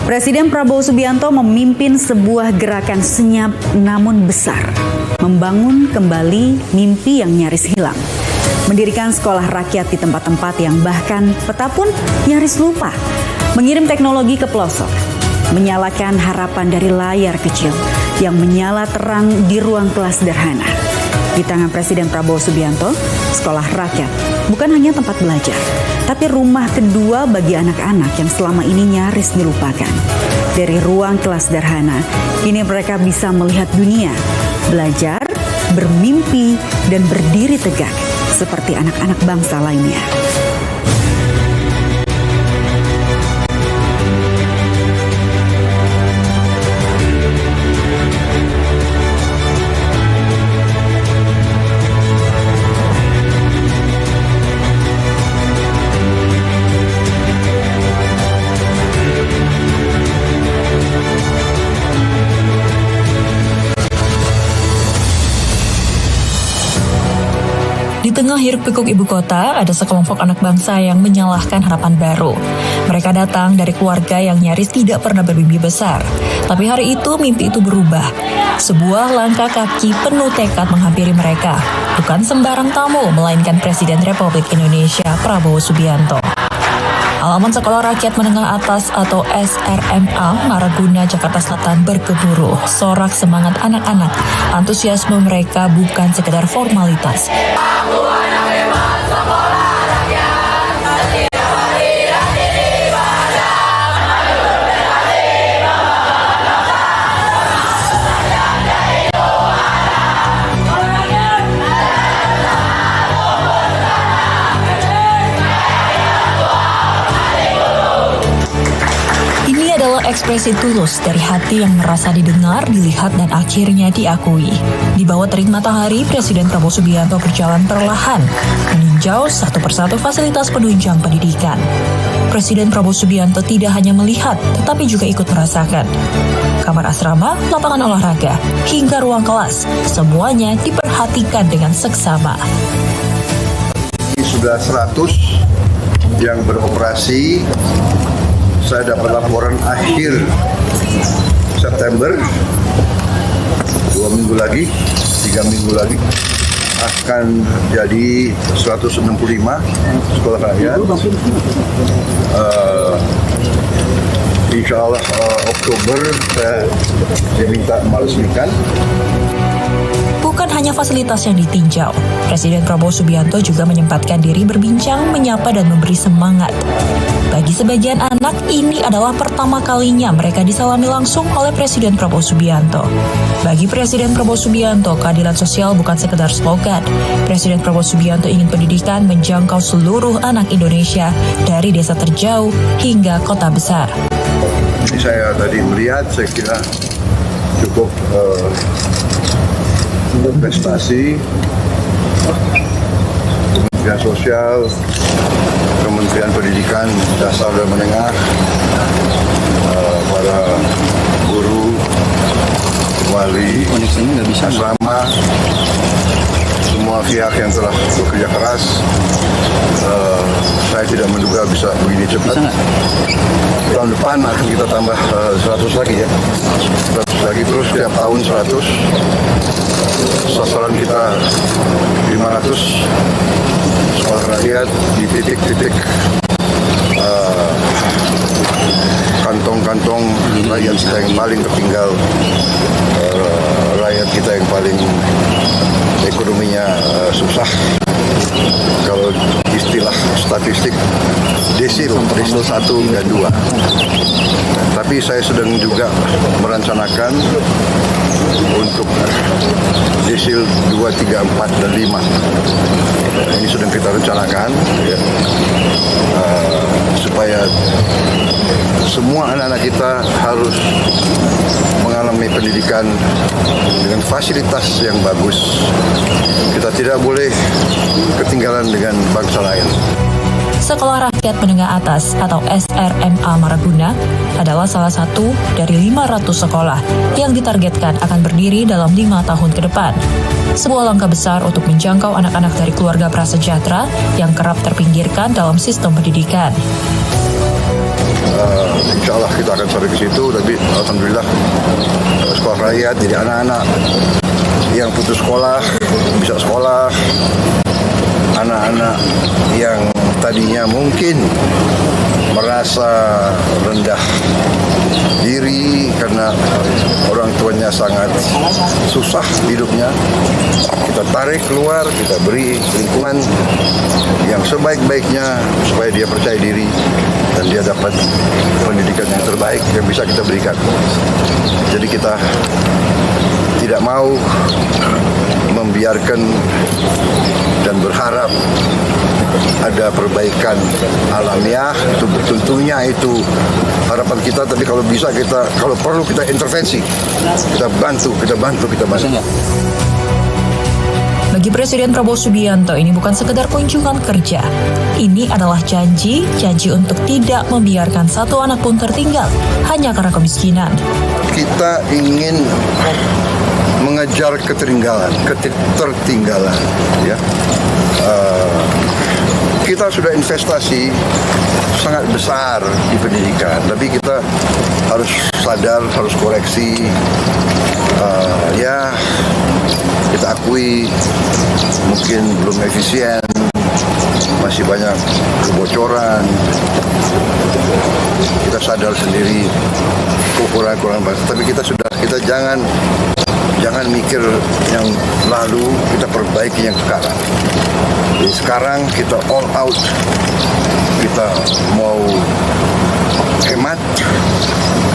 Presiden Prabowo Subianto memimpin sebuah gerakan senyap namun besar, membangun kembali mimpi yang nyaris hilang. Mendirikan sekolah rakyat di tempat-tempat yang bahkan peta pun nyaris lupa. Mengirim teknologi ke pelosok, menyalakan harapan dari layar kecil yang menyala terang di ruang kelas sederhana. Di tangan Presiden Prabowo Subianto, sekolah rakyat bukan hanya tempat belajar, tapi rumah kedua bagi anak-anak yang selama ini nyaris dilupakan. Dari ruang kelas sederhana, kini mereka bisa melihat dunia, belajar, bermimpi, dan berdiri tegak seperti anak-anak bangsa lainnya. Di tengah hiruk-pikuk ibu kota, ada sekelompok anak bangsa yang menyalahkan harapan baru. Mereka datang dari keluarga yang nyaris tidak pernah bermimpi besar. Tapi hari itu mimpi itu berubah. Sebuah langkah kaki penuh tekad menghampiri mereka. Bukan sembarang tamu, melainkan Presiden Republik Indonesia Prabowo Subianto. Halaman Sekolah Rakyat Menengah Atas atau SRMA Maraguna, Jakarta Selatan bergemuruh. Sorak semangat anak-anak, antusiasme mereka bukan sekedar formalitas. Aku anak hebat sekolah rakyat, tidak berdiri di badan, berbeda Ini adalah ekspresi tulus dari hati yang merasa didengar, dilihat, dan akhirnya diakui. Di bawah terik matahari, Presiden Prabowo Subianto berjalan perlahan, meninjau satu persatu fasilitas penunjang pendidikan. Presiden Prabowo Subianto tidak hanya melihat, tetapi juga ikut merasakan. Kamar asrama, lapangan olahraga, hingga ruang kelas, semuanya diperhatikan dengan seksama. Sudah 100 yang beroperasi. Saya dapat laporan akhir September, 2 minggu lagi, 3 minggu lagi akan jadi 165 sekolah rakyat. Insya Allah Oktober saya diminta meresmikan. Bukan hanya fasilitas yang ditinjau, Presiden Prabowo Subianto juga menyempatkan diri berbincang, menyapa, dan memberi semangat. Bagi sebagian anak, ini adalah pertama kalinya mereka disalami langsung oleh Presiden Prabowo Subianto. Bagi Presiden Prabowo Subianto, keadilan sosial bukan sekedar slogan. Presiden Prabowo Subianto ingin pendidikan menjangkau seluruh anak Indonesia dari desa terjauh hingga kota besar. Ini saya tadi melihat, saya kira cukup prestasi Kementerian Sosial, Kementerian Pendidikan Dasar dan Menengah, para guru, wali, asrama, semua pihak yang telah bekerja keras. Saya tidak menduga bisa begini cepat. Tahun depan akan kita tambah 100 lagi ya. 100 lagi terus setiap tahun 100. Sasaran kita 500 sekolah rakyat di titik-titik kantong-kantong rakyat kita yang paling tertinggal, rakyat kita yang paling ekonominya susah. Kalau istilah statistik desil 1 dan 2. Tapi saya sedang juga merencanakan untuk desil 2, 3, 4, dan 5. Ini sedang kita rencanakan ya, supaya semua anak-anak kita harus mengalami pendidikan dengan fasilitas yang bagus. Kita tidak boleh ketinggalan dengan bangsa lain. Sekolah Rakyat Menengah Atas atau SRMA Maraguna adalah salah satu dari 500 sekolah yang ditargetkan akan berdiri dalam 5 tahun ke depan. Sebuah langkah besar untuk menjangkau anak-anak dari keluarga prasejahtera yang kerap terpinggirkan dalam sistem pendidikan. insya Allah kita akan sampai ke situ. Tapi alhamdulillah sekolah rakyat, jadi anak-anak yang putus sekolah bisa sekolah, anak-anak yang tadinya mungkin merasa rendah diri karena orang tuanya sangat susah hidupnya, kita tarik keluar, kita beri lingkungan yang sebaik-baiknya supaya dia percaya diri dan dia dapat pendidikan yang terbaik yang bisa kita berikan. Jadi kita tidak mau membiarkan dan berharap ada perbaikan alamiah. Itu tentunya itu harapan kita, tapi kalau bisa kita, kalau perlu kita intervensi, kita bantu. Bagi Presiden Prabowo Subianto, ini bukan sekedar kunjungan kerja. Ini adalah janji untuk tidak membiarkan satu anak pun tertinggal hanya karena kemiskinan. Kita ingin mengejar ketertinggalan, ya. Kita sudah investasi sangat besar di pendidikan, tapi kita harus sadar, harus koreksi. Ya, kita akui mungkin belum efisien, masih banyak kebocoran. Kita sadar sendiri kekurangan bangsa, tapi kita jangan mikir yang lalu, kita perbaiki yang sekarang. Jadi sekarang kita all out, kita mau hemat,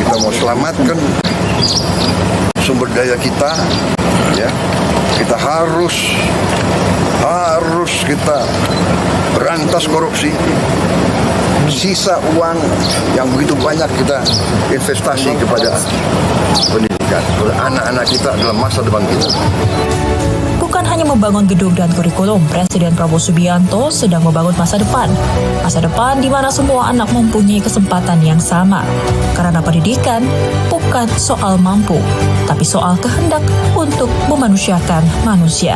kita mau selamatkan sumber daya kita, ya. Kita harus kita berantas korupsi. Sisa uang yang begitu banyak kita investasi kepada pendidikan. Anak-anak kita adalah masa depan kita. Bukan hanya membangun gedung dan kurikulum, Presiden Prabowo Subianto sedang membangun masa depan. Masa depan di mana semua anak mempunyai kesempatan yang sama. Karena pendidikan bukan soal mampu, tapi soal kehendak untuk memanusiakan manusia.